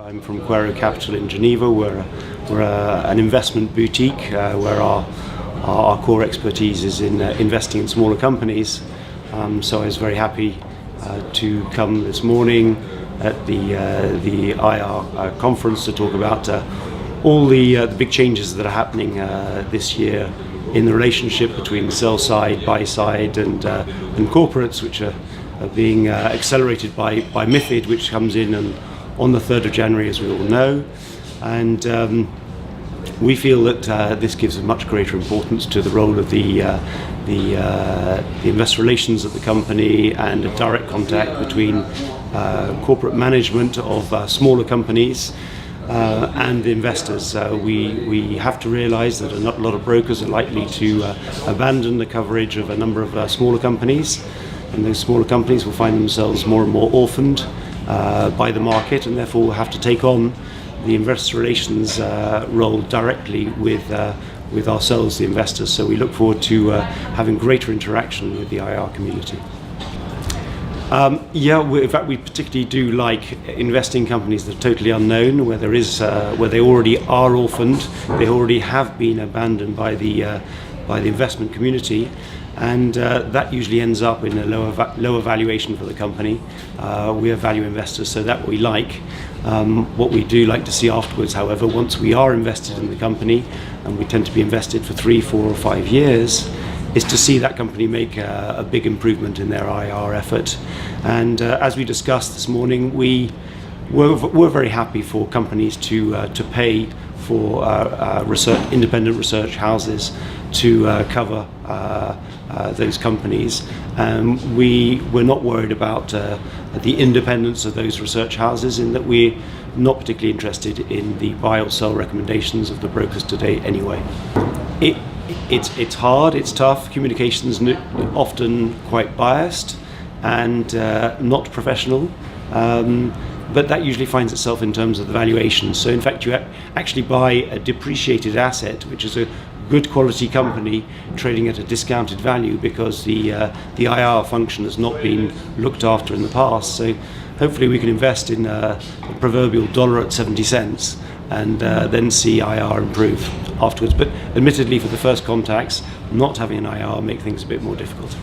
I'm from Quaero Capital in Geneva. We're an investment boutique where our core expertise is in investing in smaller companies. So I was very happy to come this morning at the IR conference to talk about all the big changes that are happening this year in the relationship between sell side, buy side, and corporates, which are being accelerated by MiFID, which comes in on the 3rd of January, as we all know. And we feel that this gives a much greater importance to the role of the investor relations at the company and a direct contact between corporate management of smaller companies and the investors. We have to realise that a lot of brokers are likely to abandon the coverage of a number of smaller companies, and those smaller companies will find themselves more and more orphaned by the market, and therefore will have to take on the investor relations role directly with ourselves, the investors. So we look forward to having greater interaction with the IR community. In fact, we particularly do like investing in companies that are totally unknown, where they already are orphaned, they already have been abandoned by the investment community, and that usually ends up in a lower valuation for the company. We are value investors, so that we like. What we do like to see afterwards, however, once we are invested in the company, and we tend to be invested for 3, 4 or 5 years, is to see that company make a big improvement in their IR effort. And as we discussed this morning, we're very happy for companies to pay for independent research houses to cover those companies. We're not worried about the independence of those research houses, in that we're not particularly interested in the buy or sell recommendations of the brokers today anyway. It's hard, it's tough. Communication's often quite biased and not professional, but that usually finds itself in terms of the valuation. So in fact, you actually buy a depreciated asset, which is a good quality company trading at a discounted value, because the IR function has not been looked after in the past. So hopefully we can invest in a proverbial dollar at 70 cents and then see IR improve afterwards. But admittedly, for the first contacts, not having an IR make things a bit more difficult.